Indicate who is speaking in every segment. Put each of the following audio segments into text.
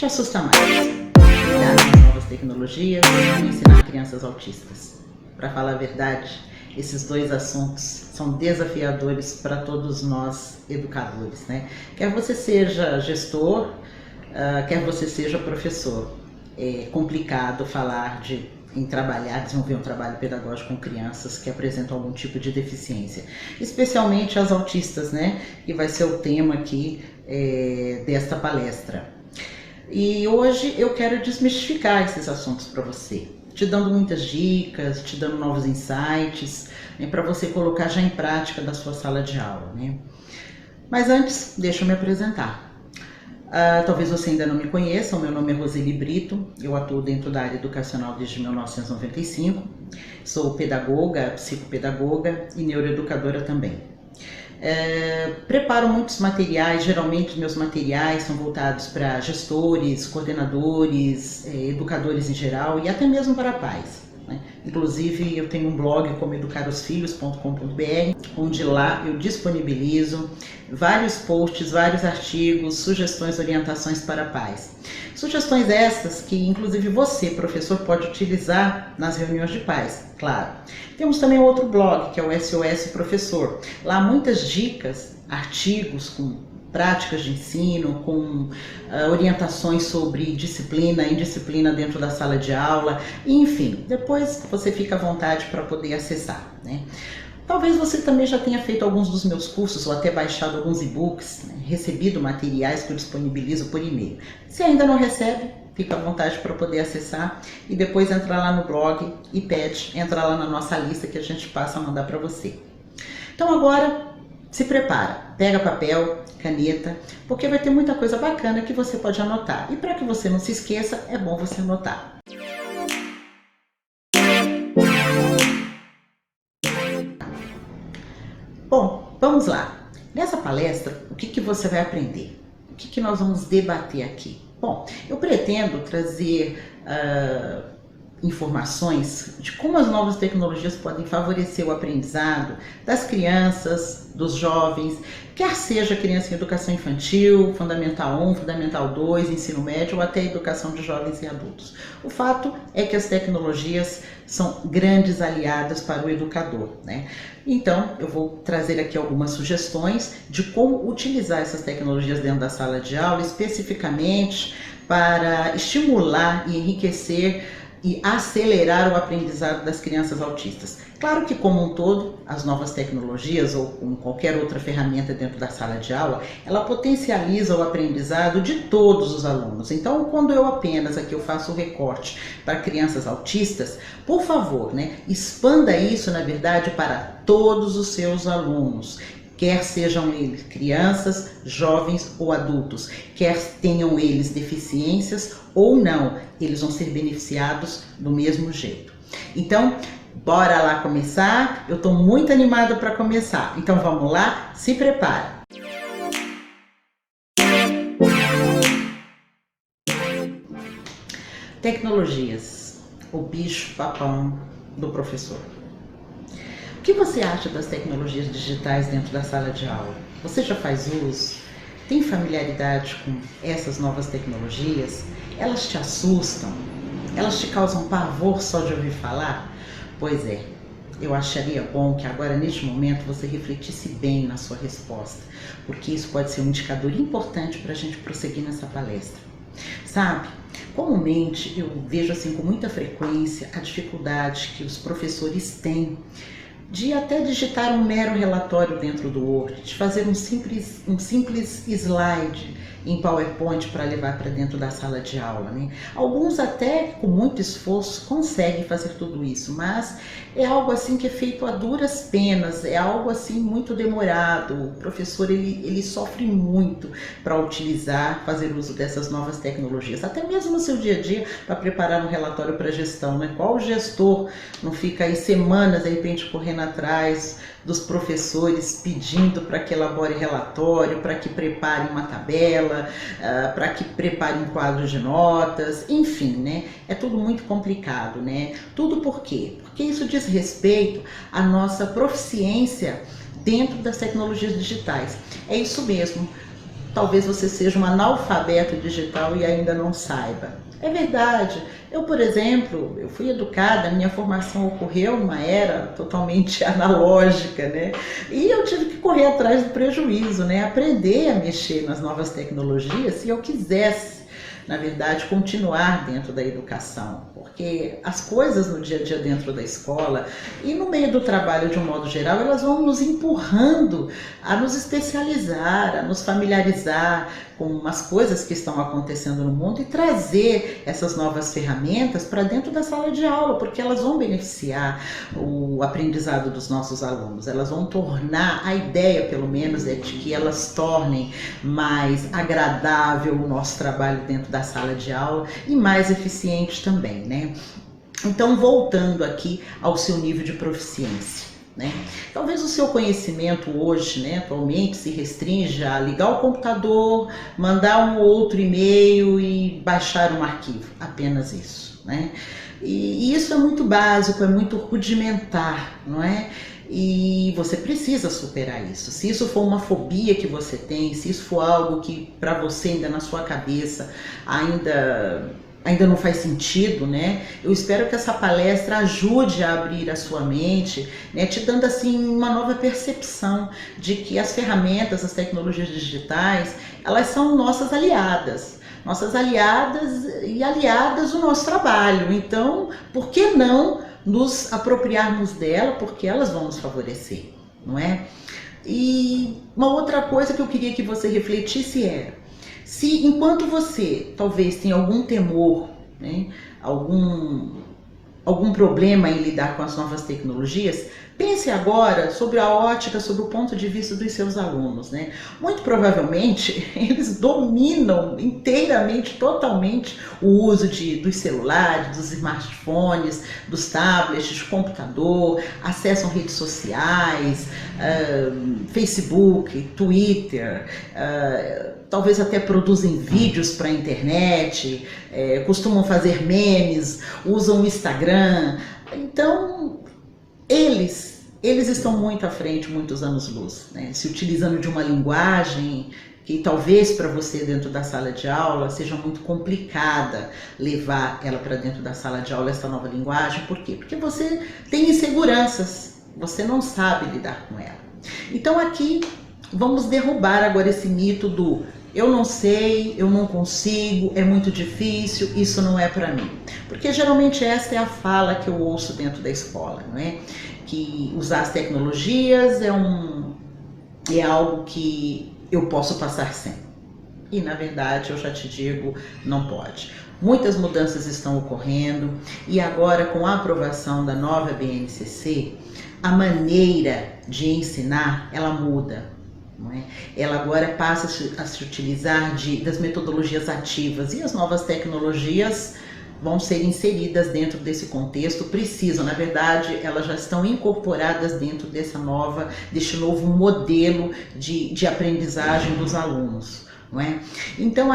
Speaker 1: assusta mais? Lidar com as novas tecnologias ou ensinar crianças autistas? Para falar a verdade, esses dois assuntos são desafiadores para todos nós educadores, né? Quer você seja gestor, quer você seja professor. É complicado falar em desenvolver um trabalho pedagógico com crianças que apresentam algum tipo de deficiência, especialmente as autistas, né? Que vai ser o tema aqui desta palestra. E hoje eu quero desmistificar esses assuntos para você, te dando muitas dicas, te dando novos insights, né, para você colocar já em prática da sua sala de aula, né? Mas antes, deixa eu me apresentar. Talvez você ainda não me conheça, o meu nome é Roseli Brito, eu atuo dentro da área educacional desde 1995, sou pedagoga, psicopedagoga e neuroeducadora também. Preparo muitos materiais, geralmente meus materiais são voltados para gestores, coordenadores, educadores em geral e até mesmo para pais, né? Inclusive eu tenho um blog como educarosfilhos.com.br, onde lá eu disponibilizo vários posts, vários artigos, sugestões, orientações para pais. Sugestões estas que inclusive você, professor, pode utilizar nas reuniões de pais, claro. Temos também outro blog, que é o SOS Professor. Lá há muitas dicas, artigos com práticas de ensino, com orientações sobre disciplina, indisciplina dentro da sala de aula, enfim, depois você fica à vontade para poder acessar, né? Talvez você também já tenha feito alguns dos meus cursos ou até baixado alguns e-books, né? Recebido materiais que eu disponibilizo por e-mail. Se ainda não recebe, fica à vontade para poder acessar e depois entrar lá no blog e entrar lá na nossa lista que a gente passa a mandar para você. Então agora se prepara, pega papel, caneta, porque vai ter muita coisa bacana que você pode anotar. E para que você não se esqueça, é bom você anotar. Bom, vamos lá. Nessa palestra, o que você vai aprender? O que nós vamos debater aqui? Bom, eu pretendo trazer informações de como as novas tecnologias podem favorecer o aprendizado das crianças, dos jovens, quer seja criança em educação infantil, Fundamental 1, Fundamental 2, ensino médio ou até educação de jovens e adultos. O fato é que as tecnologias são grandes aliadas para o educador, né? Então, eu vou trazer aqui algumas sugestões de como utilizar essas tecnologias dentro da sala de aula, especificamente para estimular e enriquecer e acelerar o aprendizado das crianças autistas. Claro que, como um todo, as novas tecnologias ou como qualquer outra ferramenta dentro da sala de aula, ela potencializa o aprendizado de todos os alunos. Então, quando eu apenas aqui eu faço o recorte para crianças autistas, por favor, né, expanda isso, na verdade, para todos os seus alunos. Quer sejam eles crianças, jovens ou adultos, quer tenham eles deficiências ou não, eles vão ser beneficiados do mesmo jeito. Então, bora lá começar? Eu estou muito animada para começar, então vamos lá? Se prepara! Tecnologias, o bicho-papão do professor. O que você acha das tecnologias digitais dentro da sala de aula? Você já faz uso? Tem familiaridade com essas novas tecnologias? Elas te assustam? Elas te causam pavor só de ouvir falar? Pois é, eu acharia bom que agora, neste momento, você refletisse bem na sua resposta, porque isso pode ser um indicador importante para a gente prosseguir nessa palestra. Sabe, comumente eu vejo assim com muita frequência a dificuldade que os professores têm de até digitar um mero relatório dentro do Word, de fazer um simples slide em PowerPoint para levar para dentro da sala de aula, né? Alguns até com muito esforço conseguem fazer tudo isso, mas é algo assim que é feito a duras penas, é algo assim muito demorado. O professor ele sofre muito para utilizar, fazer uso dessas novas tecnologias, até mesmo no seu dia a dia para preparar um relatório para gestão, né? Qual gestor não fica aí semanas de repente correndo atrás dos professores pedindo para que elabore relatório, para que prepare uma tabela, para que prepare um quadro de notas, enfim, né? É tudo muito complicado, né? Tudo por quê? Porque isso diz respeito à nossa proficiência dentro das tecnologias digitais. É isso mesmo. talvez você seja um analfabeto digital e ainda não saiba. É verdade. Eu, por exemplo, eu fui educada, minha formação ocorreu numa era totalmente analógica, né? E eu tive que correr atrás do prejuízo, né? Aprender a mexer nas novas tecnologias se eu quisesse, na verdade, continuar dentro da educação, porque as coisas no dia a dia dentro da escola e no meio do trabalho de um modo geral, elas vão nos empurrando a nos especializar, a nos familiarizar com as coisas que estão acontecendo no mundo e trazer essas novas ferramentas para dentro da sala de aula, porque elas vão beneficiar o aprendizado dos nossos alunos, elas vão tornar, a ideia pelo menos é de que elas tornem mais agradável o nosso trabalho dentro da sala de aula e mais eficiente também, né? Então, voltando aqui ao seu nível de proficiência. Né? Talvez o seu conhecimento hoje, né, atualmente, se restrinja a ligar o computador, mandar um outro e-mail e baixar um arquivo, apenas isso, né? E isso é muito básico, é muito rudimentar, não é? E você precisa superar isso. Se isso for uma fobia que você tem, se isso for algo que para você ainda na sua cabeça ainda não faz sentido, né? Eu espero que essa palestra ajude a abrir a sua mente, né? Te dando assim uma nova percepção de que as ferramentas, as tecnologias digitais, elas são nossas aliadas e aliadas do nosso trabalho. Então, por que não nos apropriarmos dela? Porque elas vão nos favorecer, não é? E uma outra coisa que eu queria que você refletisse é: se enquanto você talvez tenha algum temor, né, algum problema em lidar com as novas tecnologias, pense agora sobre a ótica, sobre o ponto de vista dos seus alunos, né? Muito provavelmente eles dominam inteiramente, totalmente o uso dos celulares, dos smartphones, dos tablets, do computador, acessam redes sociais, Facebook, Twitter, talvez até produzem vídeos para a internet, costumam fazer memes, usam o Instagram. Então, eles estão muito à frente, muitos anos-luz, né? Se utilizando de uma linguagem que talvez para você dentro da sala de aula seja muito complicada levar ela para dentro da sala de aula, essa nova linguagem. Por quê? Porque você tem inseguranças, você não sabe lidar com ela. Então aqui vamos derrubar agora esse mito do eu não sei, eu não consigo, é muito difícil, isso não é para mim. Porque geralmente essa é a fala que eu ouço dentro da escola, não é? Que usar as tecnologias é algo que eu posso passar sem. E na verdade eu já te digo, não pode. Muitas mudanças estão ocorrendo e agora com a aprovação da nova BNCC, a maneira de ensinar ela muda. Não é? Ela agora passa a se utilizar das metodologias ativas e as novas tecnologias vão ser inseridas dentro desse contexto, precisam, na verdade, elas já estão incorporadas dentro deste novo modelo de aprendizagem dos alunos. Não é? Então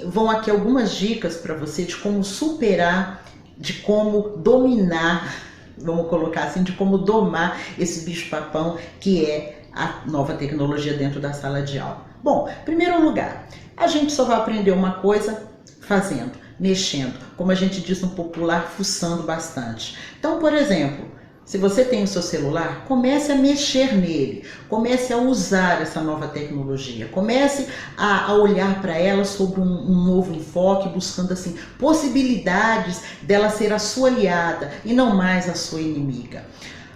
Speaker 1: vão aqui algumas dicas para você de como superar, de como dominar, vamos colocar assim, de como domar esse bicho-papão que é a nova tecnologia dentro da sala de aula. Bom, em primeiro lugar, a gente só vai aprender uma coisa fazendo, mexendo, como a gente diz no popular, fuçando bastante. Então, por exemplo, se você tem o seu celular, comece a mexer nele, comece a usar essa nova tecnologia, comece a olhar para ela sob um novo enfoque, buscando assim possibilidades dela ser a sua aliada e não mais a sua inimiga.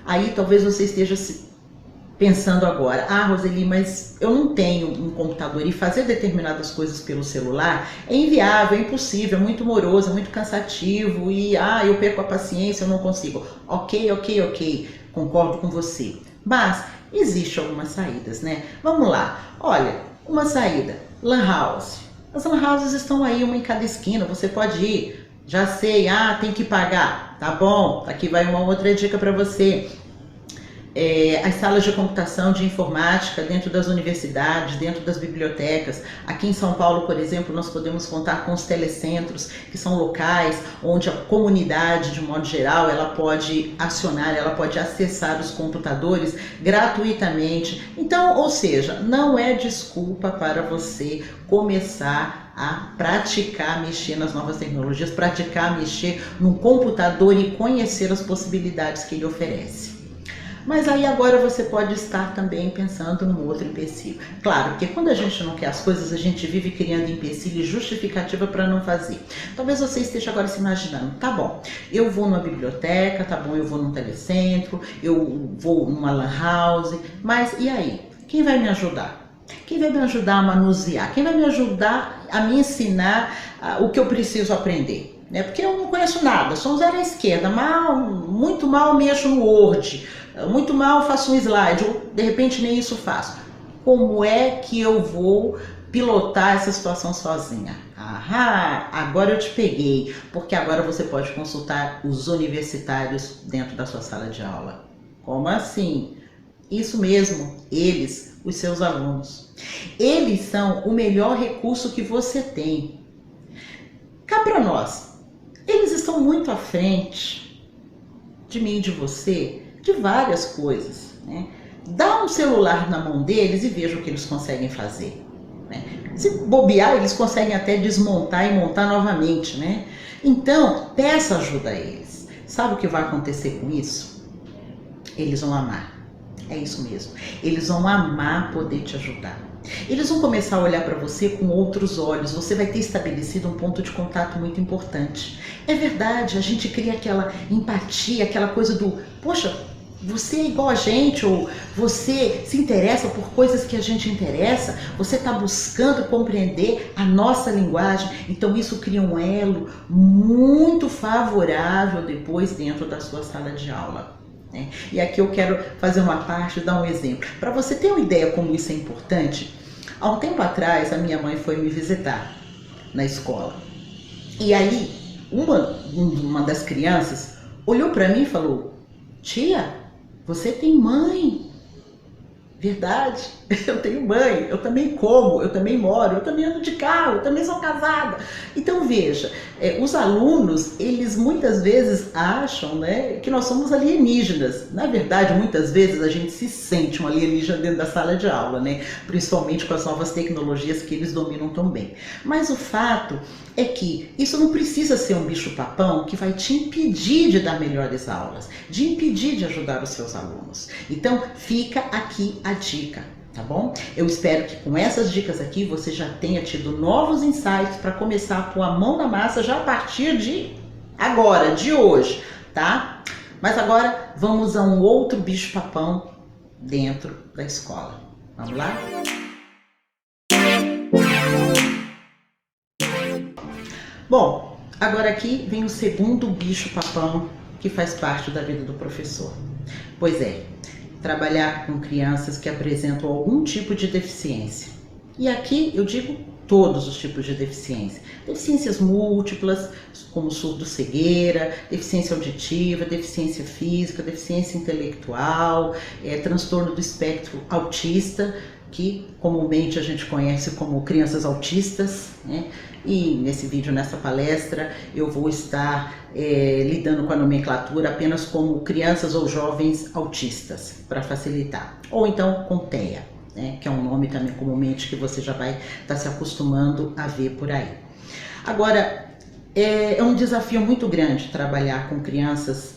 Speaker 1: Aí talvez você esteja pensando agora, Roseli, mas eu não tenho um computador e fazer determinadas coisas pelo celular é inviável, é impossível, é muito moroso, é muito cansativo e eu perco a paciência, eu não consigo. Ok, concordo com você. Mas existem algumas saídas, né? Vamos lá, olha, uma saída, Lan House. As Lan Houses estão aí, uma em cada esquina, você pode ir, já sei, tem que pagar, tá bom, aqui vai uma outra dica para você. as salas de computação, de informática dentro das universidades, dentro das bibliotecas. Aqui em São Paulo, por exemplo, nós podemos contar com os telecentros, que são locais onde a comunidade, de modo geral, ela pode acionar, ela pode acessar os computadores gratuitamente. Então, ou seja, não é desculpa para você começar a praticar, mexer nas novas tecnologias, praticar, mexer num computador e conhecer as possibilidades que ele oferece. Mas aí agora você pode estar também pensando num outro empecilho. Claro, porque quando a gente não quer as coisas, a gente vive criando empecilho e justificativa para não fazer. Talvez você esteja agora se imaginando, tá bom, eu vou numa biblioteca, tá bom, eu vou num telecentro, eu vou numa lan house, mas e aí? Quem vai me ajudar? Quem vai me ajudar a manusear? Quem vai me ajudar a me ensinar o que eu preciso aprender? Porque eu não conheço nada, sou um zero à esquerda, muito mal mexo no Word, muito mal faço um slide, ou de repente nem isso faço. Como é que eu vou pilotar essa situação sozinha? Ahá, agora eu te peguei, porque agora você pode consultar os universitários dentro da sua sala de aula. Como assim? Isso mesmo, eles, os seus alunos. Eles são o melhor recurso que você tem. Cá para nós, eles estão muito à frente de mim e de você, de várias coisas, né? Dá um celular na mão deles e veja o que eles conseguem fazer, né? Se bobear, eles conseguem até desmontar e montar novamente, né? Então, peça ajuda a eles. Sabe o que vai acontecer com isso? Eles vão amar. É isso mesmo. Eles vão amar poder te ajudar. Eles vão começar a olhar para você com outros olhos. Você vai ter estabelecido um ponto de contato muito importante. É verdade, a gente cria aquela empatia, aquela coisa do, poxa, você é igual a gente, ou você se interessa por coisas que a gente interessa, você está buscando compreender a nossa linguagem. Então isso cria um elo muito favorável depois dentro da sua sala de aula. E aqui eu quero fazer uma parte, dar um exemplo. Para você ter uma ideia como isso é importante, há um tempo atrás a minha mãe foi me visitar na escola. E aí uma das crianças olhou para mim e falou, tia, você tem mãe? Verdade, eu tenho mãe, eu também como, eu também moro, eu também ando de carro, eu também sou casada. Então veja, os alunos, eles muitas vezes acham, né, que nós somos alienígenas. Na verdade, muitas vezes a gente se sente um alienígena dentro da sala de aula, né, principalmente com as novas tecnologias que eles dominam tão bem. Mas o fato é que isso não precisa ser um bicho-papão que vai te impedir de dar melhores aulas, de impedir de ajudar os seus alunos. Então, fica aqui a dica, tá bom? Eu espero que com essas dicas aqui você já tenha tido novos insights para começar a pôr a mão na massa já a partir de agora, de hoje, tá? Mas agora vamos a um outro bicho-papão dentro da escola. Vamos lá? Bom, agora aqui vem o segundo bicho-papão que faz parte da vida do professor. Pois é, trabalhar com crianças que apresentam algum tipo de deficiência. E aqui eu digo todos os tipos de deficiência. Deficiências múltiplas, como surdo-cegueira, deficiência auditiva, deficiência física, deficiência intelectual, transtorno do espectro autista, que comumente a gente conhece como crianças autistas, né? E nesse vídeo, nessa palestra, eu vou estar lidando com a nomenclatura apenas como crianças ou jovens autistas, para facilitar. Ou então com TEA, né? Que é um nome também comumente que você já vai estar se acostumando a ver por aí. Agora, é um desafio muito grande trabalhar com crianças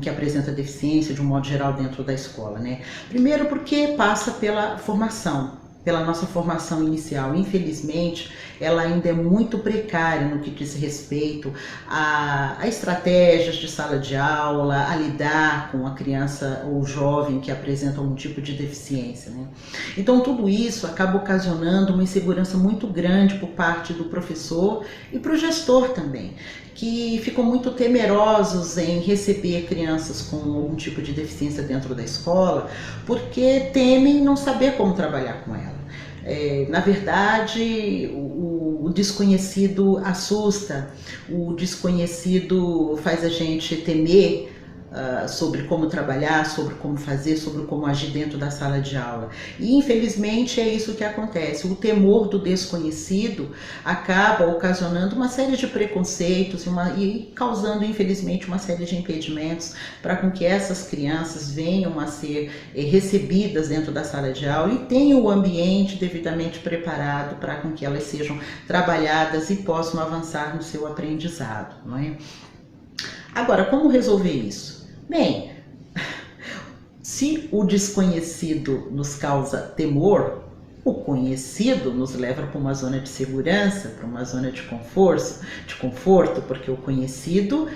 Speaker 1: que apresentam deficiência de um modo geral dentro da escola, né? Primeiro porque passa pela formação, pela nossa formação inicial. Infelizmente, ela ainda é muito precária no que diz respeito a estratégias de sala de aula, a lidar com a criança ou jovem que apresenta algum tipo de deficiência, né? Então tudo isso acaba ocasionando uma insegurança muito grande por parte do professor e para o gestor também, que ficam muito temerosos em receber crianças com algum tipo de deficiência dentro da escola, porque temem não saber como trabalhar com ela. Na verdade, o desconhecido assusta, o desconhecido faz a gente temer sobre como trabalhar, sobre como fazer, sobre como agir dentro da sala de aula. E infelizmente é isso que acontece. O temor do desconhecido acaba ocasionando uma série de preconceitos e causando infelizmente uma série de impedimentos para com que essas crianças venham a ser recebidas dentro da sala de aula e tenham o ambiente devidamente preparado para com que elas sejam trabalhadas e possam avançar no seu aprendizado, não é? Agora, como resolver isso? Bem, se o desconhecido nos causa temor, o conhecido nos leva para uma zona de segurança, para uma zona de conforto, porque o conhecido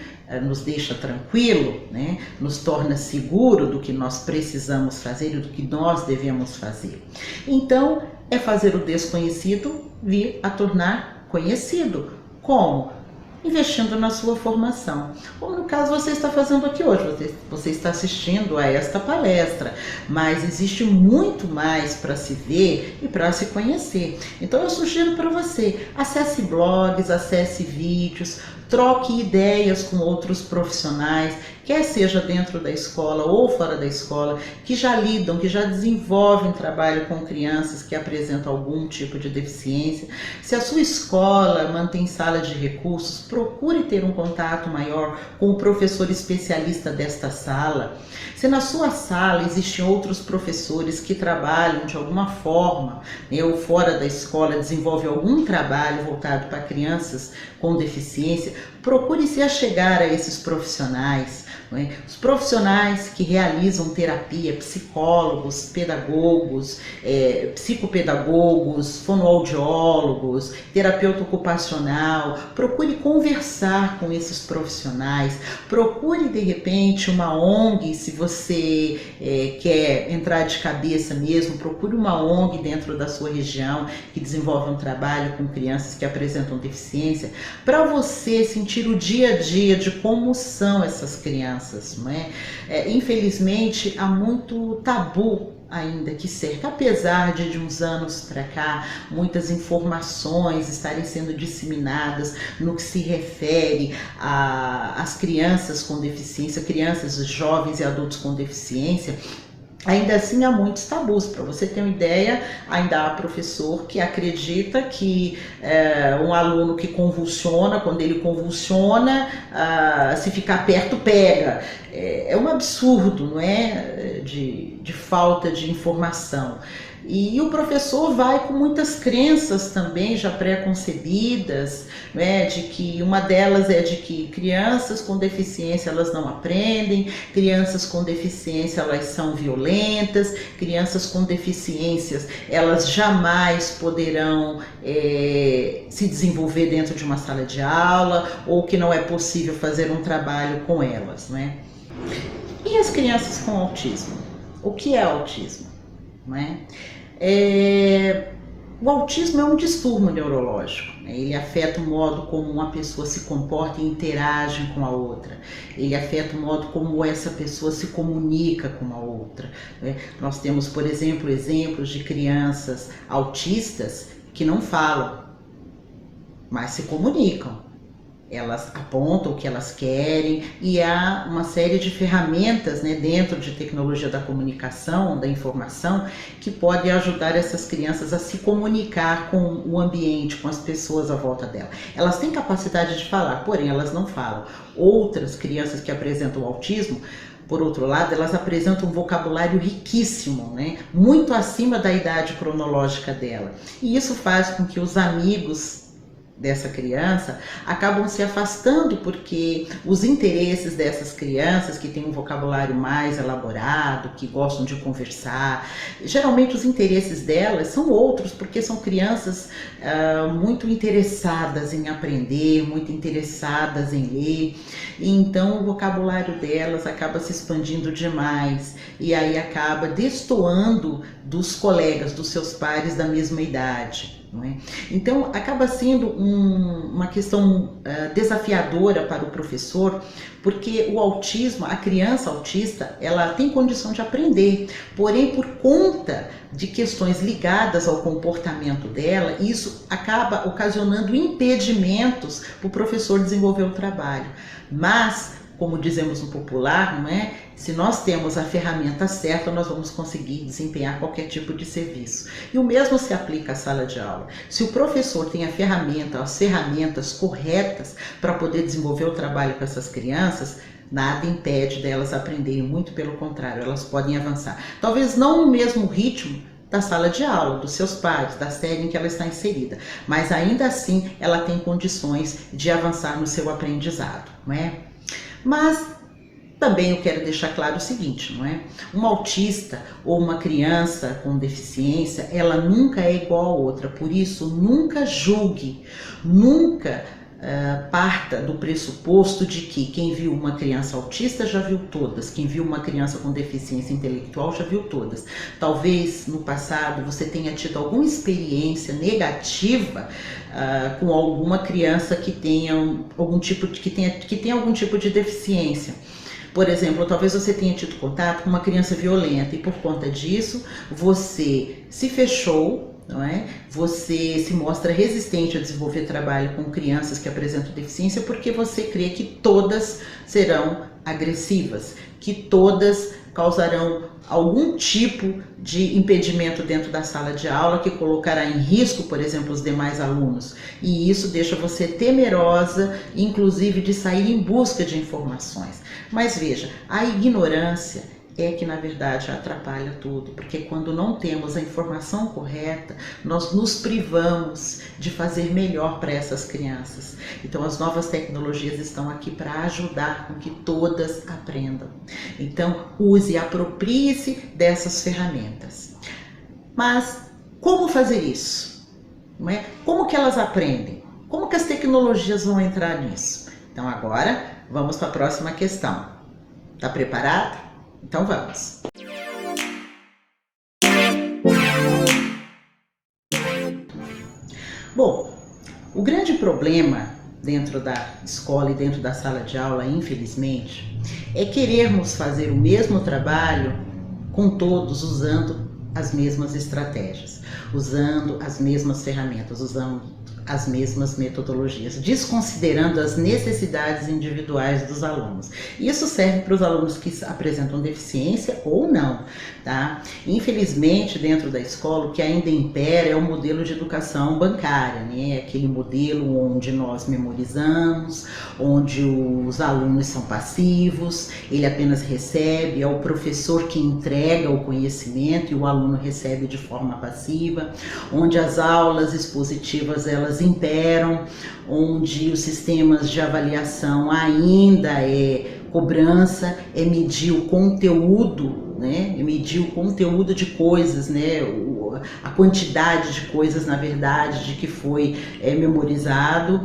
Speaker 1: nos deixa tranquilo, né? Nos torna seguro do que nós precisamos fazer e do que nós devemos fazer. Então, é fazer o desconhecido vir a tornar conhecido. Como? Investindo na sua formação, como no caso você está fazendo aqui hoje, você está assistindo a esta palestra, mas existe muito mais para se ver e para se conhecer. Então eu sugiro para você, acesse blogs, acesse vídeos, troque ideias com outros profissionais, quer seja dentro da escola ou fora da escola, que já lidam, que já desenvolvem trabalho com crianças que apresentam algum tipo de deficiência. Se a sua escola mantém sala de recursos, procure ter um contato maior com o professor especialista desta sala. Se na sua sala existem outros professores que trabalham de alguma forma, né, ou fora da escola, desenvolvem algum trabalho voltado para crianças com deficiência, procure se achegar a esses profissionais. Os profissionais que realizam terapia, psicólogos, pedagogos, psicopedagogos, fonoaudiólogos, terapeuta ocupacional, procure conversar com esses profissionais, procure de repente uma ONG, se você quer entrar de cabeça mesmo, procure uma ONG dentro da sua região que desenvolve um trabalho com crianças que apresentam deficiência, para você sentir o dia a dia de como são essas crianças. Não é? Infelizmente há muito tabu ainda que cerca, apesar de uns anos para cá muitas informações estarem sendo disseminadas no que se refere às crianças com deficiência, crianças, jovens e adultos com deficiência. Ainda assim há muitos tabus. Para você ter uma ideia, ainda há professor que acredita que um aluno que convulsiona, quando ele convulsiona, se ficar perto pega. É um absurdo, não é? De falta de informação. E o professor vai com muitas crenças também já pré-concebidas, né, de que uma delas é de que crianças com deficiência elas não aprendem, crianças com deficiência elas são violentas, crianças com deficiências elas jamais poderão se desenvolver dentro de uma sala de aula, ou que não é possível fazer um trabalho com elas, né? E as crianças com autismo? O que é autismo? Não é? O autismo é um distúrbio neurológico, né? Ele afeta o modo como uma pessoa se comporta e interage com a outra, ele afeta o modo como essa pessoa se comunica com a outra, né? Nós temos, por exemplo, exemplos de crianças autistas que não falam, mas se comunicam. Elas apontam o que elas querem e há uma série de ferramentas, né, dentro de tecnologia da comunicação, da informação, que podem ajudar essas crianças a se comunicar com o ambiente, com as pessoas à volta dela. Elas têm capacidade de falar, porém elas não falam. Outras crianças que apresentam autismo, por outro lado, elas apresentam um vocabulário riquíssimo, né? Muito acima da idade cronológica dela. E isso faz com que os amigos dessa criança acabam se afastando, porque os interesses dessas crianças que têm um vocabulário mais elaborado, que gostam de conversar, geralmente os interesses delas são outros, porque são crianças muito interessadas em aprender, muito interessadas em ler, e então o vocabulário delas acaba se expandindo demais e aí acaba destoando dos colegas, dos seus pares da mesma idade. Não é? Então acaba sendo uma questão desafiadora para o professor, porque o autismo, a criança autista, ela tem condição de aprender, porém por conta de questões ligadas ao comportamento dela, isso acaba ocasionando impedimentos para o professor desenvolver o trabalho. Mas como dizemos no popular, não é? Se nós temos a ferramenta certa, nós vamos conseguir desempenhar qualquer tipo de serviço. E o mesmo se aplica à sala de aula. Se o professor tem a ferramenta, as ferramentas corretas para poder desenvolver o trabalho com essas crianças, nada impede delas aprenderem, muito pelo contrário, elas podem avançar. Talvez não no mesmo ritmo da sala de aula, dos seus pares, da série em que ela está inserida, mas ainda assim ela tem condições de avançar no seu aprendizado, não é? Mas também eu quero deixar claro o seguinte, não é? Um autista ou uma criança com deficiência, ela nunca é igual a outra, por isso nunca julgue, nunca parta do pressuposto de que quem viu uma criança autista já viu todas, quem viu uma criança com deficiência intelectual já viu todas. Talvez no passado você tenha tido alguma experiência negativa com alguma criança que tenha algum tipo de deficiência. Por exemplo, talvez você tenha tido contato com uma criança violenta e por conta disso você se fechou, não é? Você se mostra resistente a desenvolver trabalho com crianças que apresentam deficiência porque você crê que todas serão agressivas, que todas causarão algum tipo de impedimento dentro da sala de aula que colocará em risco, por exemplo, os demais alunos. E isso deixa você temerosa, inclusive de sair em busca de informações. Mas veja, a ignorância é que na verdade atrapalha tudo, porque quando não temos a informação correta, nós nos privamos de fazer melhor para essas crianças. Então as novas tecnologias estão aqui para ajudar com que todas aprendam. Então use e aproprie-se dessas ferramentas. Mas como fazer isso? Não é? Como que elas aprendem? Como que as tecnologias vão entrar nisso? Então agora vamos para a próxima questão. Está preparado? Então vamos. Bom, o grande problema dentro da escola e dentro da sala de aula, infelizmente, é querermos fazer o mesmo trabalho com todos usando as mesmas estratégias, usando as mesmas ferramentas, usando as mesmas metodologias, desconsiderando as necessidades individuais dos alunos. Isso serve para os alunos que apresentam deficiência ou não, tá? Infelizmente, dentro da escola, o que ainda impera é o modelo de educação bancária, né? Aquele modelo onde nós memorizamos, onde os alunos são passivos, ele apenas recebe, é o professor que entrega o conhecimento e o aluno recebe de forma passiva, onde as aulas expositivas elas imperam, onde os sistemas de avaliação ainda é cobrança, é medir o conteúdo, né? É medir o conteúdo de coisas, né? A quantidade de coisas, na verdade, de que foi memorizado,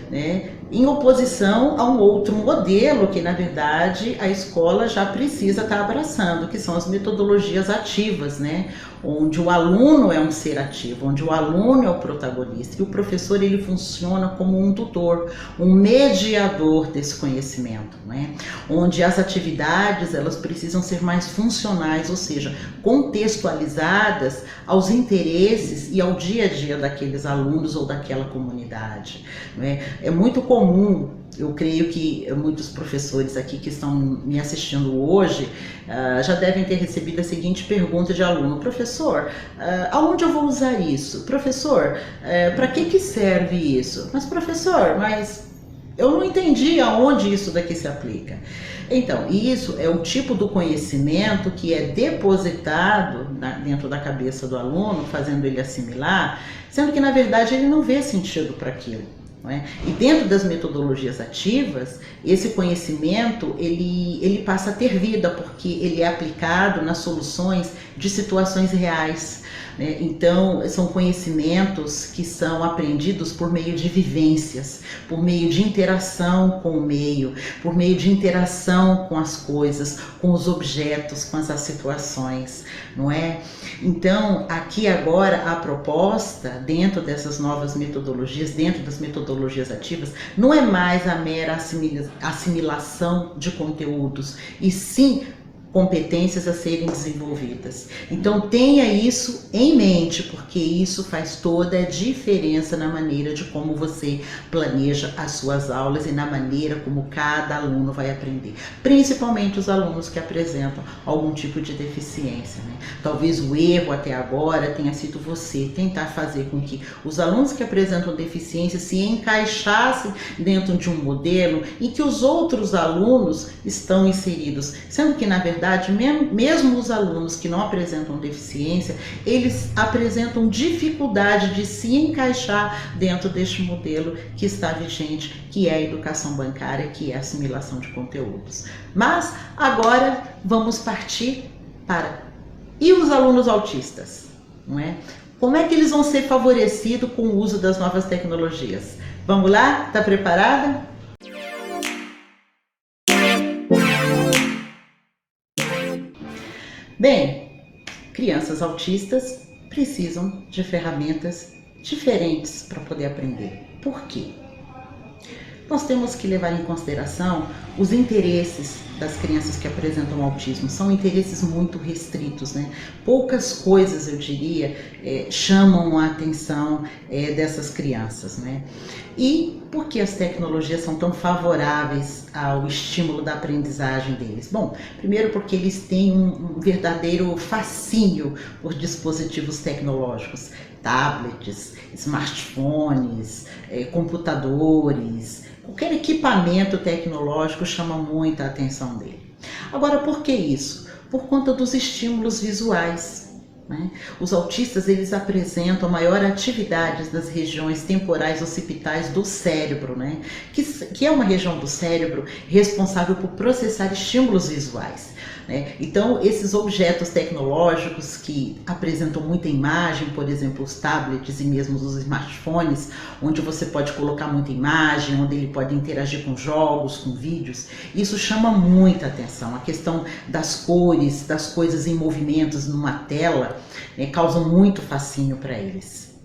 Speaker 1: né? Em oposição a um outro modelo que, na verdade, a escola já precisa estar abraçando, que são as metodologias ativas, né? Onde o aluno é um ser ativo, onde o aluno é o protagonista e o professor ele funciona como um tutor, um mediador desse conhecimento, né? Onde as atividades elas precisam ser mais funcionais, ou seja, contextualizadas aos interesses e ao dia a dia daqueles alunos ou daquela comunidade, né? É muito comum, eu creio que muitos professores aqui que estão me assistindo hoje já devem ter recebido a seguinte pergunta de aluno: professor, aonde eu vou usar isso? Professor, para que serve isso? Mas professor, eu não entendi aonde isso daqui se aplica. Então, isso é o tipo do conhecimento que é depositado dentro da cabeça do aluno, fazendo ele assimilar, sendo que na verdade ele não vê sentido para aquilo. Não é? E dentro das metodologias ativas, esse conhecimento ele passa a ter vida, porque ele é aplicado nas soluções de situações reais, né? Então, são conhecimentos que são aprendidos por meio de vivências, por meio de interação com o meio, por meio de interação com as coisas, com os objetos, com as situações, não é? Então, aqui agora a proposta, dentro dessas novas metodologias, dentro das metodologias ativas, não é mais a mera assimilação de conteúdos, e sim competências a serem desenvolvidas. Então tenha isso em mente, porque isso faz toda a diferença na maneira de como você planeja as suas aulas e na maneira como cada aluno vai aprender, principalmente os alunos que apresentam algum tipo de deficiência, né? Talvez o erro até agora tenha sido você tentar fazer com que os alunos que apresentam deficiência se encaixassem dentro de um modelo em que os outros alunos estão inseridos, sendo que na verdade mesmo os alunos que não apresentam deficiência, eles apresentam dificuldade de se encaixar dentro deste modelo que está vigente, que é a educação bancária, que é a assimilação de conteúdos. Mas agora vamos partir para... E os alunos autistas, não é? Como é que eles vão ser favorecidos com o uso das novas tecnologias? Vamos lá? Está preparada? Bem, crianças autistas precisam de ferramentas diferentes para poder aprender. Por quê? Nós temos que levar em consideração os interesses das crianças que apresentam autismo. São interesses muito restritos, né? Poucas coisas, eu diria, chamam a atenção dessas crianças, né? E por que as tecnologias são tão favoráveis ao estímulo da aprendizagem deles? Bom, primeiro porque eles têm um verdadeiro fascínio por dispositivos tecnológicos, tablets, smartphones, computadores, qualquer equipamento tecnológico chama muita atenção dele. Agora, por que isso? Por conta dos estímulos visuais, né? Os autistas, eles apresentam maior atividade nas regiões temporais occipitais do cérebro, né? Que é uma região do cérebro responsável por processar estímulos visuais, né? Então, esses objetos tecnológicos que apresentam muita imagem, por exemplo, os tablets e mesmo os smartphones, onde você pode colocar muita imagem, onde ele pode interagir com jogos, com vídeos, isso chama muita atenção. A questão das cores, das coisas em movimentos numa tela, causam muito fascínio para eles.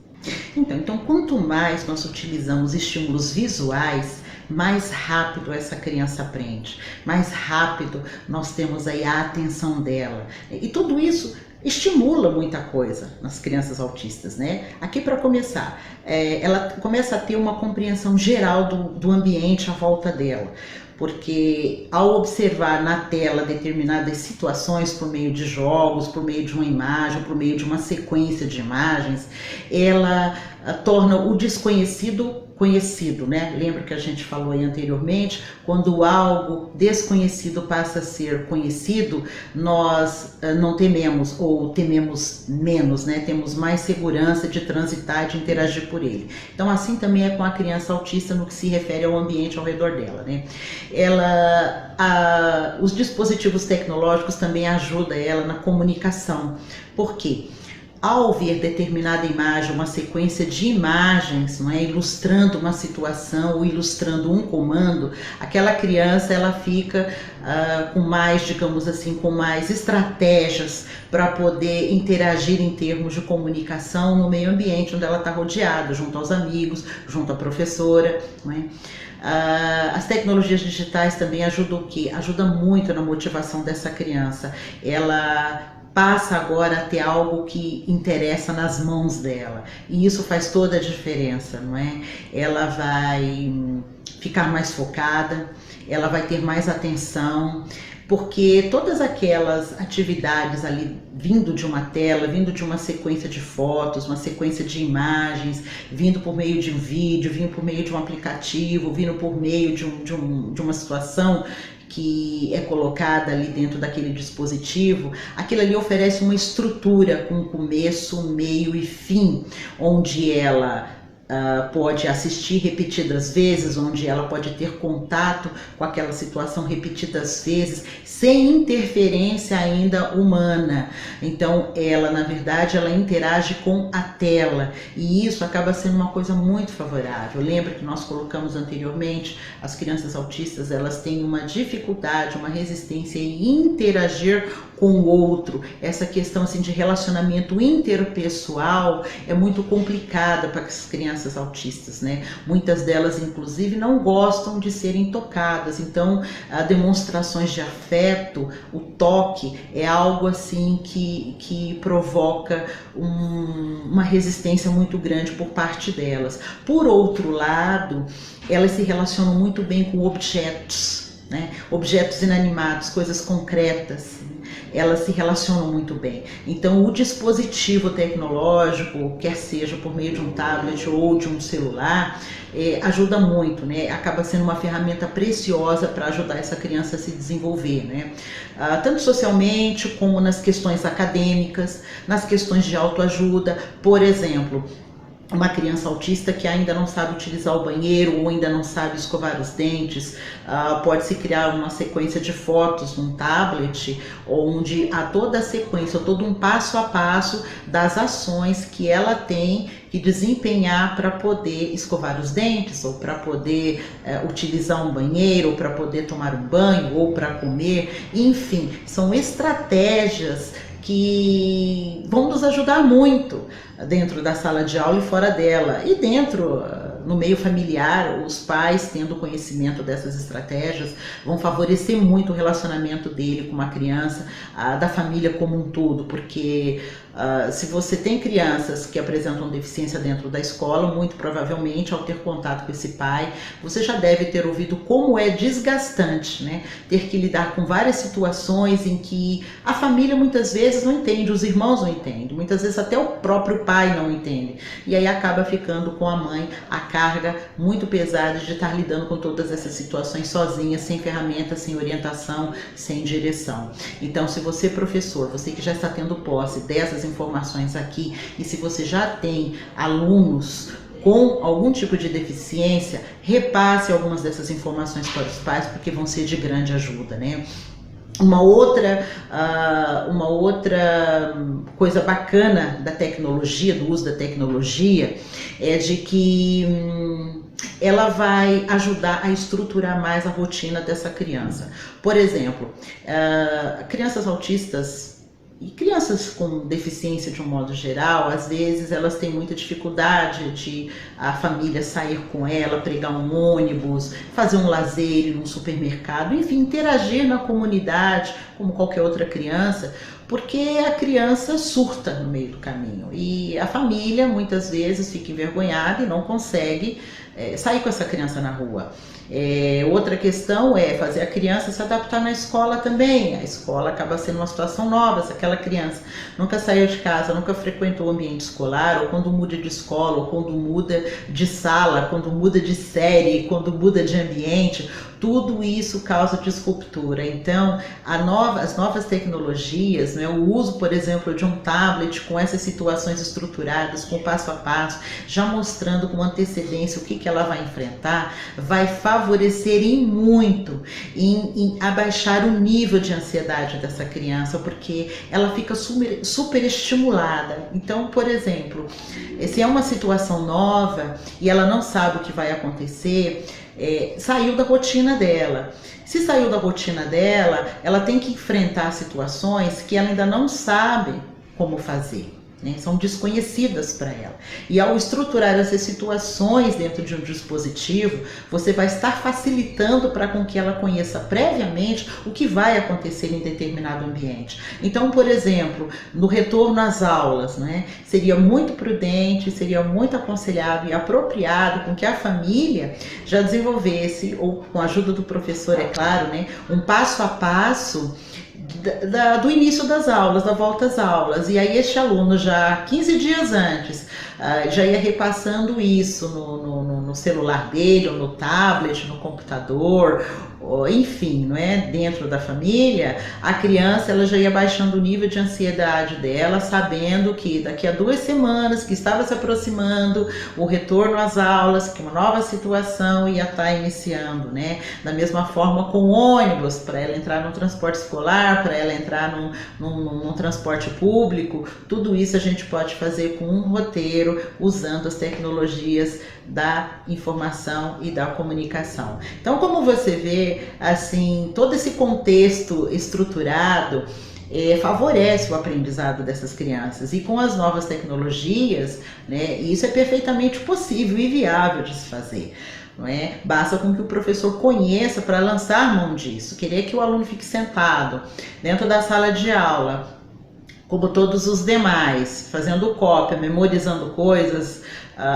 Speaker 1: Então, quanto mais nós utilizamos estímulos visuais, mais rápido essa criança aprende, mais rápido nós temos aí a atenção dela. E tudo isso estimula muita coisa nas crianças autistas, né? Aqui, para começar, ela começa a ter uma compreensão geral do ambiente à volta dela, porque ao observar na tela determinadas situações por meio de jogos, por meio de uma imagem, por meio de uma sequência de imagens, ela torna o desconhecido conhecido, né? Lembra que a gente falou aí anteriormente, quando algo desconhecido passa a ser conhecido, nós não tememos ou tememos menos, né? Temos mais segurança de transitar, de interagir por ele. Então, assim também é com a criança autista no que se refere ao ambiente ao redor dela, né? Os dispositivos tecnológicos também ajudam ela na comunicação. Por quê? Ao ver determinada imagem, uma sequência de imagens, não é, ilustrando uma situação ou ilustrando um comando, aquela criança ela fica com mais, digamos assim, com mais estratégias para poder interagir em termos de comunicação no meio ambiente onde ela está rodeada, junto aos amigos, junto à professora, não é? As tecnologias digitais também ajudam o quê? Ajuda muito na motivação dessa criança. Ela passa agora a ter algo que interessa nas mãos dela, e isso faz toda a diferença, não é? Ela vai ficar mais focada, ela vai ter mais atenção, porque todas aquelas atividades ali vindo de uma tela, vindo de uma sequência de fotos, uma sequência de imagens, vindo por meio de um vídeo, vindo por meio de um aplicativo, vindo por meio de uma situação que é colocada ali dentro daquele dispositivo, aquilo ali oferece uma estrutura com começo, meio e fim, onde ela pode assistir repetidas vezes, onde ela pode ter contato com aquela situação repetidas vezes, sem interferência ainda humana. Então ela, na verdade, ela interage com a tela, e isso acaba sendo uma coisa muito favorável. Lembra que nós colocamos anteriormente, as crianças autistas, elas têm uma dificuldade, uma resistência em interagir com o outro. Essa questão assim de relacionamento interpessoal é muito complicada para as crianças crianças autistas, né? Muitas delas, inclusive, não gostam de serem tocadas, então, demonstrações de afeto, o toque, é algo assim que provoca uma resistência muito grande por parte delas. Por outro lado, elas se relacionam muito bem com objetos, né? Objetos inanimados, coisas concretas, elas se relacionam muito bem. Então, o dispositivo tecnológico, quer seja por meio de um tablet ou de um celular, ajuda muito, né? Acaba sendo uma ferramenta preciosa para ajudar essa criança a se desenvolver, né? Tanto socialmente como nas questões acadêmicas, nas questões de autoajuda. Por exemplo, uma criança autista que ainda não sabe utilizar o banheiro ou ainda não sabe escovar os dentes, pode-se criar uma sequência de fotos num tablet, onde há toda a sequência, todo um passo a passo das ações que ela tem que desempenhar para poder escovar os dentes, ou para poder utilizar um banheiro, ou para poder tomar um banho, ou para comer. Enfim, são estratégias que vão nos ajudar muito dentro da sala de aula e fora dela, e dentro, no meio familiar, os pais tendo conhecimento dessas estratégias vão favorecer muito o relacionamento dele com uma criança, da família como um todo, porque se você tem crianças que apresentam deficiência dentro da escola, muito provavelmente ao ter contato com esse pai, você já deve ter ouvido como é desgastante, né? Ter que lidar com várias situações em que a família muitas vezes não entende, os irmãos não entendem, muitas vezes até o próprio pai não entende, e aí acaba ficando com a mãe a carga muito pesada de estar lidando com todas essas situações sozinha, sem ferramentas, sem orientação, sem direção. Então, se você, professor, você que já está tendo posse dessas informações aqui, e se você já tem alunos com algum tipo de deficiência, repasse algumas dessas informações para os pais, porque vão ser de grande ajuda, né? Uma outra coisa bacana da tecnologia, do uso da tecnologia, é de que ela vai ajudar a estruturar mais a rotina dessa criança. Por exemplo, crianças autistas e crianças com deficiência de um modo geral, às vezes elas têm muita dificuldade de a família sair com ela, pegar um ônibus, fazer um lazer ir num supermercado, enfim, interagir na comunidade como qualquer outra criança, porque a criança surta no meio do caminho e a família muitas vezes fica envergonhada e não consegue sair com essa criança na rua. Outra questão é fazer a criança se adaptar na escola também. A escola acaba sendo uma situação nova. Se aquela criança nunca saiu de casa, nunca frequentou o ambiente escolar, ou quando muda de escola, ou quando muda de sala, quando muda de série, quando muda de ambiente, tudo isso causa disruptura. Então, as novas tecnologias, né, o uso, por exemplo, de um tablet com essas situações estruturadas, com passo a passo, já mostrando com antecedência o que ela vai enfrentar, vai favorecer muito em abaixar o nível de ansiedade dessa criança, porque ela fica super estimulada. Então, por exemplo, se é uma situação nova e ela não sabe o que vai acontecer, saiu da rotina dela. Se saiu da rotina dela, ela tem que enfrentar situações que ela ainda não sabe como fazer, né? São desconhecidas para ela. E ao estruturar essas situações dentro de um dispositivo, você vai estar facilitando para com que ela conheça previamente o que vai acontecer em determinado ambiente. Então, por exemplo, no retorno às aulas, né, seria muito prudente, seria muito aconselhável e apropriado com que a família já desenvolvesse, ou com a ajuda do professor, é claro, né, um passo a passo do início das aulas, da volta às aulas, e aí este aluno já 15 dias antes já ia repassando isso no celular dele, ou no tablet, no computador, ou, enfim, não é? Dentro da família, a criança ela já ia baixando o nível de ansiedade dela, sabendo que daqui a 2 semanas, que estava se aproximando o retorno às aulas, que uma nova situação ia estar iniciando, né? Da mesma forma com ônibus, para ela entrar no transporte escolar, para ela entrar num transporte público, tudo isso a gente pode fazer com um roteiro, usando as tecnologias da informação e da comunicação. Então, como você vê, assim, todo esse contexto estruturado favorece o aprendizado dessas crianças. E com as novas tecnologias, né, isso é perfeitamente possível e viável de se fazer. Não é? Basta com que o professor conheça para lançar mão disso. Querer que o aluno fique sentado dentro da sala de aula, como todos os demais, fazendo cópia, memorizando coisas,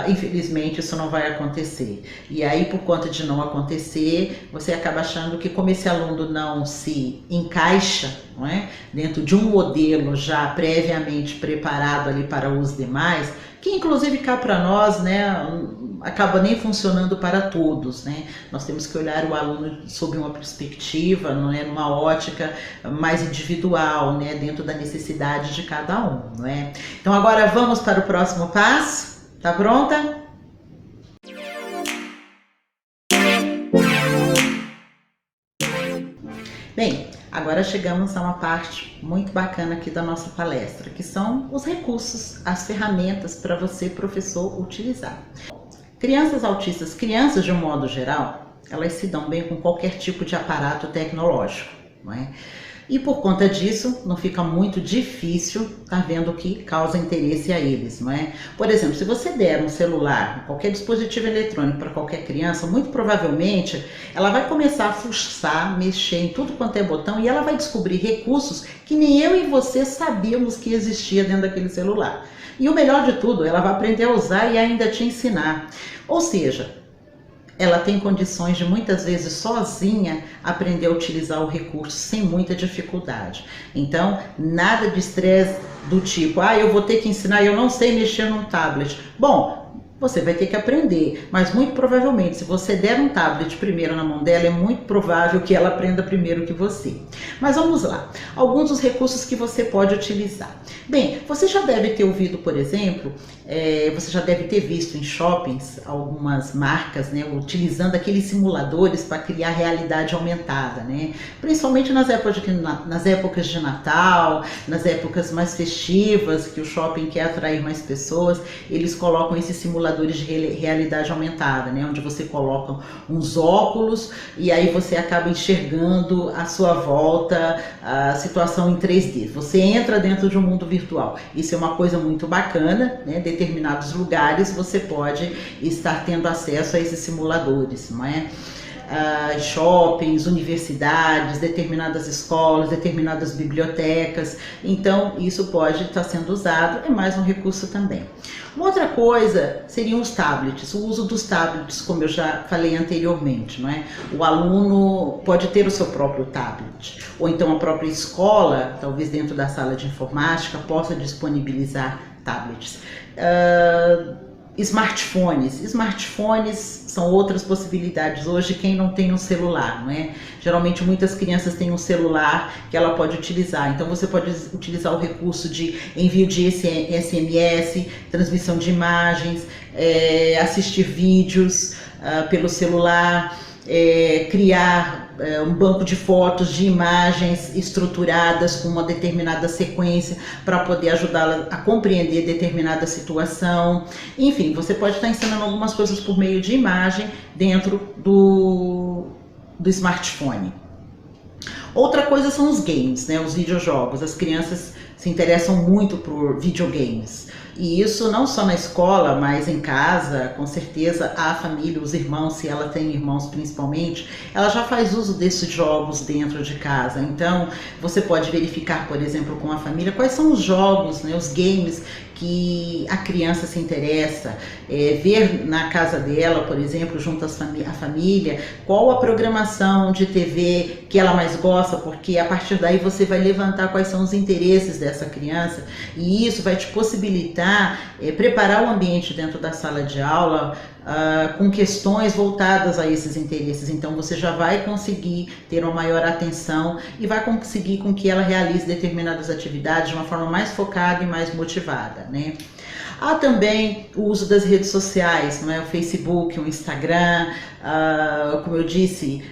Speaker 1: infelizmente isso não vai acontecer. E aí, por conta de não acontecer, você acaba achando que, como esse aluno não se encaixa, não é, dentro de um modelo já previamente preparado ali para os demais, que inclusive cá para nós, né, acaba nem funcionando para todos, né? Nós temos que olhar o aluno sob uma perspectiva, não é, numa ótica mais individual, né, dentro da necessidade de cada um, não é? Então agora vamos para o próximo passo. Tá pronta? Bem, agora chegamos a uma parte muito bacana aqui da nossa palestra, que são os recursos, as ferramentas para você, professor, utilizar. Crianças autistas, crianças de um modo geral, elas se dão bem com qualquer tipo de aparato tecnológico, não é? E por conta disso, não fica muito difícil estar vendo o que causa interesse a eles, não é? Por exemplo, se você der um celular, qualquer dispositivo eletrônico para qualquer criança, muito provavelmente ela vai começar a fuçar, mexer em tudo quanto é botão e ela vai descobrir recursos que nem eu e você sabíamos que existia dentro daquele celular. E o melhor de tudo, ela vai aprender a usar e ainda te ensinar. Ou seja, ela tem condições de muitas vezes sozinha aprender a utilizar o recurso sem muita dificuldade. Então, nada de estresse do tipo, eu vou ter que ensinar, eu não sei mexer num tablet. Bom, você vai ter que aprender, mas muito provavelmente, se você der um tablet primeiro na mão dela, é muito provável que ela aprenda primeiro que você. Mas vamos lá, alguns dos recursos que você pode utilizar. Bem, você já deve ter ouvido, por exemplo, você já deve ter visto em shoppings algumas marcas, né, utilizando aqueles simuladores para criar realidade aumentada, né? Principalmente nas épocas de Natal, nas épocas mais festivas, que o shopping quer atrair mais pessoas, eles colocam esses simuladores de realidade aumentada, né, onde você coloca uns óculos e aí você acaba enxergando à sua volta a situação em 3D. Você entra dentro de um mundo virtual. Isso é uma coisa muito bacana, né? Determinados lugares você pode estar tendo acesso a esses simuladores, não é? Shoppings, universidades, determinadas escolas, determinadas bibliotecas. Então isso pode estar sendo usado, é mais um recurso também. Uma outra coisa seriam os tablets, o uso dos tablets, como eu já falei anteriormente, não é? O aluno pode ter o seu próprio tablet, ou então a própria escola, talvez dentro da sala de informática, possa disponibilizar tablets. Smartphones são outras possibilidades hoje, quem não tem um celular, não é? Geralmente muitas crianças têm um celular que ela pode utilizar, então você pode utilizar o recurso de envio de SMS, transmissão de imagens, assistir vídeos pelo celular, criar um banco de fotos, de imagens estruturadas com uma determinada sequência para poder ajudá-la a compreender determinada situação. Enfim, você pode estar ensinando algumas coisas por meio de imagem dentro do smartphone. Outra coisa são os games, né, os videojogos. As crianças se interessam muito por videogames. E isso não só na escola, mas em casa, com certeza a família, os irmãos, se ela tem irmãos principalmente, ela já faz uso desses jogos dentro de casa. Então, você pode verificar, por exemplo, com a família, quais são os jogos, né, os games que a criança se interessa, ver na casa dela, por exemplo, junto à família, qual a programação de TV que ela mais gosta, porque a partir daí você vai levantar quais são os interesses dessa criança e isso vai te possibilitar preparar o ambiente dentro da sala de aula com questões voltadas a esses interesses. Então você já vai conseguir ter uma maior atenção e vai conseguir com que ela realize determinadas atividades de uma forma mais focada e mais motivada, né? Há também o uso das redes sociais, não é? O Facebook, o Instagram, como eu disse,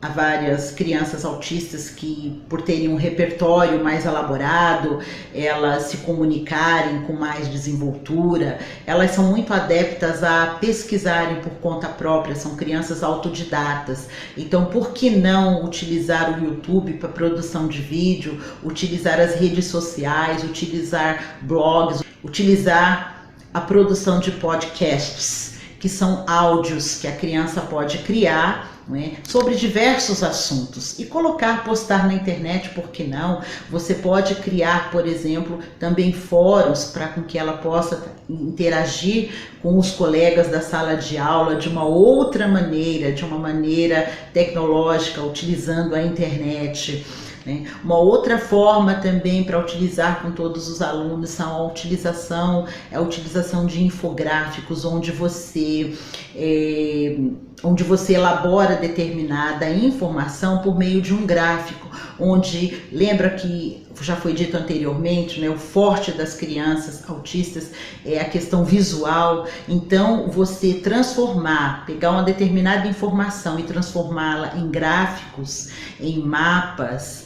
Speaker 1: Há várias crianças autistas que, por terem um repertório mais elaborado, elas se comunicarem com mais desenvoltura, elas são muito adeptas a pesquisarem por conta própria, são crianças autodidatas. Então, por que não utilizar o YouTube para produção de vídeo, utilizar as redes sociais, utilizar blogs, utilizar a produção de podcasts, que são áudios que a criança pode criar, né, sobre diversos assuntos e colocar, postar na internet, por que não? Você pode criar, por exemplo, também fóruns para com que ela possa interagir com os colegas da sala de aula de uma outra maneira, de uma maneira tecnológica, utilizando a internet. Uma outra forma também para utilizar com todos os alunos são a utilização de infográficos, onde você elabora determinada informação por meio de um gráfico, onde, lembra que já foi dito anteriormente, né, o forte das crianças autistas é a questão visual. Então, você pegar uma determinada informação e transformá-la em gráficos, em mapas,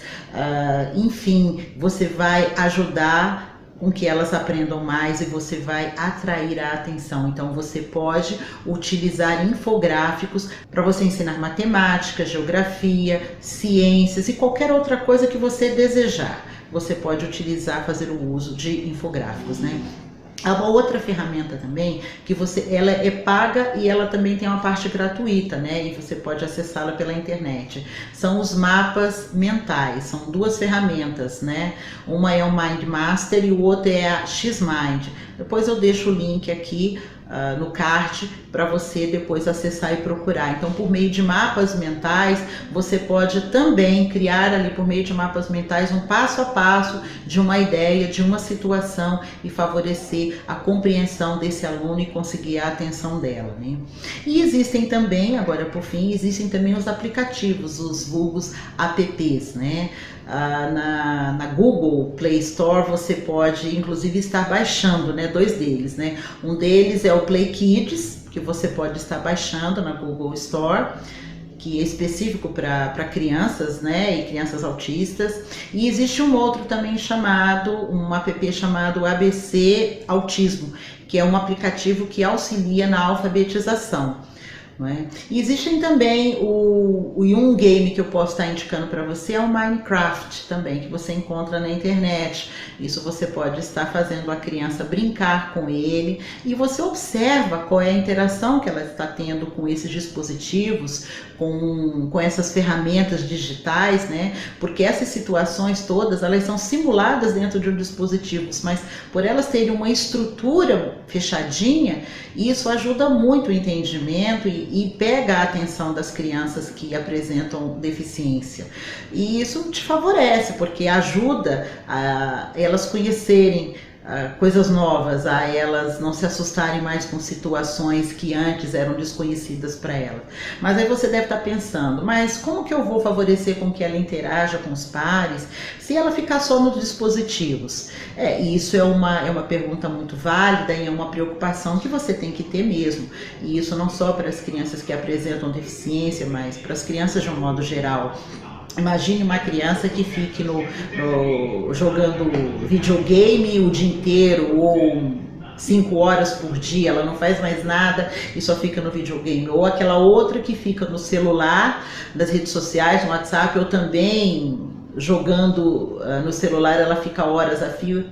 Speaker 1: enfim, você vai ajudar com que elas aprendam mais e você vai atrair a atenção. Então você pode utilizar infográficos para você ensinar matemática, geografia, ciências e qualquer outra coisa que você desejar. Você pode utilizar, fazer o uso de infográficos, né? Há uma outra ferramenta também, que ela é paga e ela também tem uma parte gratuita, né? E você pode acessá-la pela internet. São os mapas mentais, são duas ferramentas, né? Uma é o Mind Master e o outro é a X-Mind. Depois eu deixo o link aqui no card para você depois acessar e procurar. Então, por meio de mapas mentais, você pode também criar ali, por meio de mapas mentais, um passo a passo de uma ideia, de uma situação e favorecer a compreensão desse aluno e conseguir a atenção dela, né? E existem também, agora por fim, existem também os aplicativos, os vulgos apps, né? Na Google Play Store você pode inclusive estar baixando, né, dois deles, né? Um deles é o Play Kids, que você pode estar baixando na Google Store, que é específico para crianças, né, e crianças autistas. E existe um outro também um app chamado ABC Autismo, que é um aplicativo que auxilia na alfabetização. Não é? E existem também um game que eu posso estar indicando para você, é o Minecraft também, que você encontra na internet. Isso você pode estar fazendo a criança brincar com ele e você observa qual é a interação que ela está tendo com esses dispositivos, com essas ferramentas digitais, né? Porque essas situações todas, elas são simuladas dentro de um dispositivo, mas por elas terem uma estrutura fechadinha, isso ajuda muito o entendimento e pega a atenção das crianças que apresentam deficiência. E isso te favorece, porque ajuda a elas conhecerem coisas novas, a elas não se assustarem mais com situações que antes eram desconhecidas para elas. Mas aí você deve estar pensando, mas como que eu vou favorecer com que ela interaja com os pares se ela ficar só nos dispositivos? Isso é uma pergunta muito válida e é uma preocupação que você tem que ter mesmo. E isso não só para as crianças que apresentam deficiência, mas para as crianças de um modo geral. Imagine uma criança que fique jogando videogame o dia inteiro ou 5 horas por dia, ela não faz mais nada e só fica no videogame. Ou aquela outra que fica no celular, nas redes sociais, no WhatsApp, ou também jogando no celular, ela fica horas a fio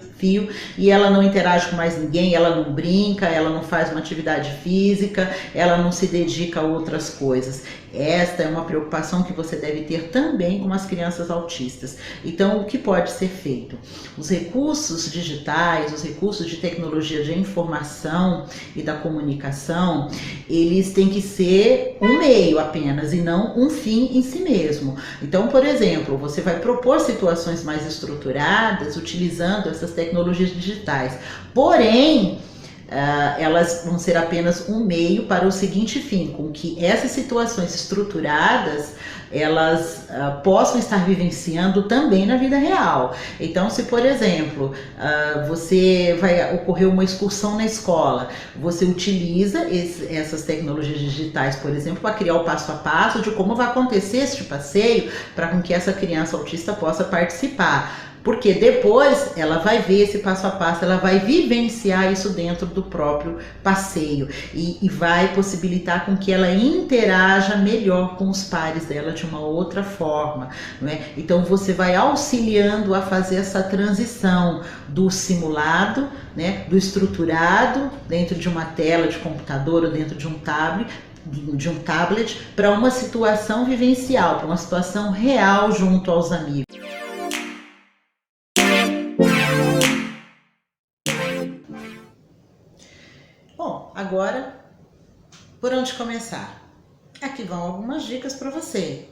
Speaker 1: e ela não interage com mais ninguém, ela não brinca, ela não faz uma atividade física, ela não se dedica a outras coisas. Esta é uma preocupação que você deve ter também com as crianças autistas. Então, o que pode ser feito? Os recursos digitais, os recursos de tecnologia de informação e da comunicação, eles têm que ser um meio apenas e não um fim em si mesmo. Então, por exemplo, você vai propor situações mais estruturadas utilizando essas tecnologias digitais. Porém, elas vão ser apenas um meio para o seguinte fim, com que essas situações estruturadas elas possam estar vivenciando também na vida real. Então, se por exemplo, você vai ocorrer uma excursão na escola, você utiliza essas tecnologias digitais, por exemplo, para criar o passo a passo de como vai acontecer este passeio, para com que essa criança autista possa participar. Porque depois ela vai ver esse passo a passo, ela vai vivenciar isso dentro do próprio passeio e vai possibilitar com que ela interaja melhor com os pares dela de uma outra forma, não é? Então você vai auxiliando a fazer essa transição do simulado, né, do estruturado dentro de uma tela de computador ou dentro de um tablet para uma situação vivencial, para uma situação real junto aos amigos. Bom, agora, por onde começar? Aqui vão algumas dicas para você.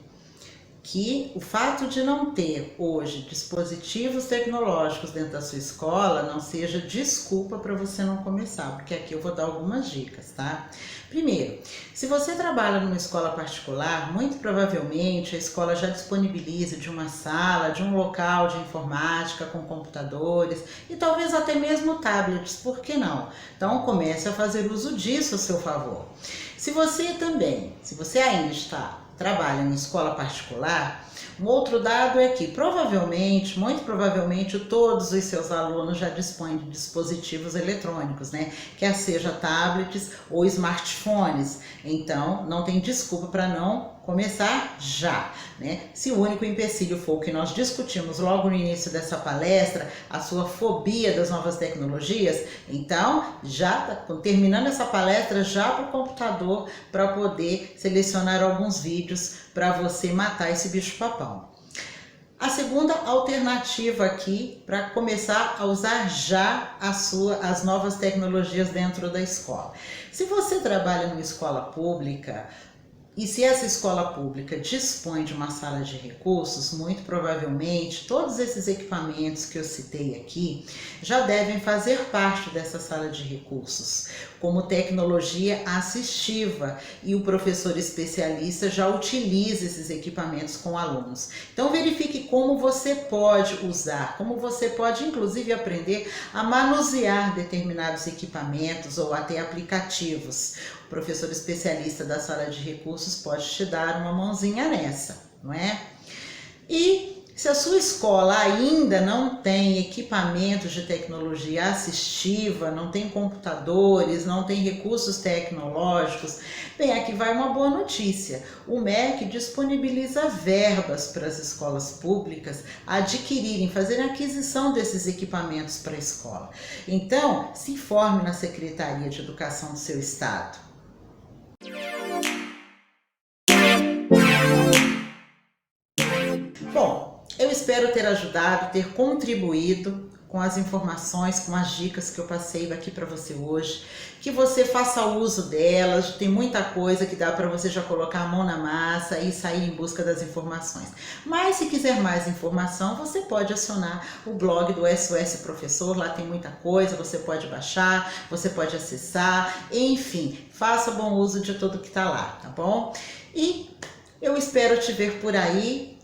Speaker 1: Que o fato de não ter hoje dispositivos tecnológicos dentro da sua escola não seja desculpa para você não começar, porque aqui eu vou dar algumas dicas, tá? Primeiro, se você trabalha numa escola particular, muito provavelmente a escola já disponibiliza de uma sala, de um local de informática com computadores e talvez até mesmo tablets, por que não? Então comece a fazer uso disso a seu favor. Se você ainda trabalha em escola particular, um outro dado é que muito provavelmente, todos os seus alunos já dispõem de dispositivos eletrônicos, né? Quer seja tablets ou smartphones. Então, não tem desculpa para não começar já, né? Se o único empecilho for o que nós discutimos logo no início dessa palestra, a sua fobia das novas tecnologias, então já terminando essa palestra, já para o computador para poder selecionar alguns vídeos para você matar esse bicho-papão. A segunda alternativa aqui para começar a usar já as novas tecnologias dentro da escola. Se você trabalha numa escola pública, e se essa escola pública dispõe de uma sala de recursos, muito provavelmente todos esses equipamentos que eu citei aqui já devem fazer parte dessa sala de recursos, como tecnologia assistiva, e o professor especialista já utiliza esses equipamentos com alunos. Então verifique como você pode usar, como você pode inclusive aprender a manusear determinados equipamentos ou até aplicativos. O professor especialista da sala de recursos pode te dar uma mãozinha nessa, não é? E se a sua escola ainda não tem equipamentos de tecnologia assistiva, não tem computadores, não tem recursos tecnológicos, bem, aqui vai uma boa notícia. O MEC disponibiliza verbas para as escolas públicas fazerem aquisição desses equipamentos para a escola. Então, se informe na Secretaria de Educação do seu estado. Bom, eu espero ter ajudado, ter contribuído com as informações, com as dicas que eu passei aqui para você hoje, que você faça uso delas. Tem muita coisa que dá para você já colocar a mão na massa e sair em busca das informações. Mas se quiser mais informação, você pode acionar o blog do SOS Professor, lá tem muita coisa, você pode baixar, você pode acessar, enfim, faça bom uso de tudo que está lá, tá bom? E eu espero te ver por aí,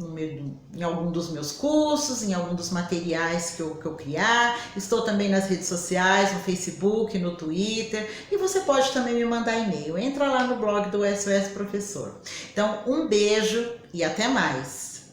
Speaker 1: em algum dos meus cursos, em algum dos materiais que eu criar. Estou também nas redes sociais, no Facebook, no Twitter. E você pode também me mandar e-mail. Entra lá no blog do SOS Professor. Então, um beijo e até mais!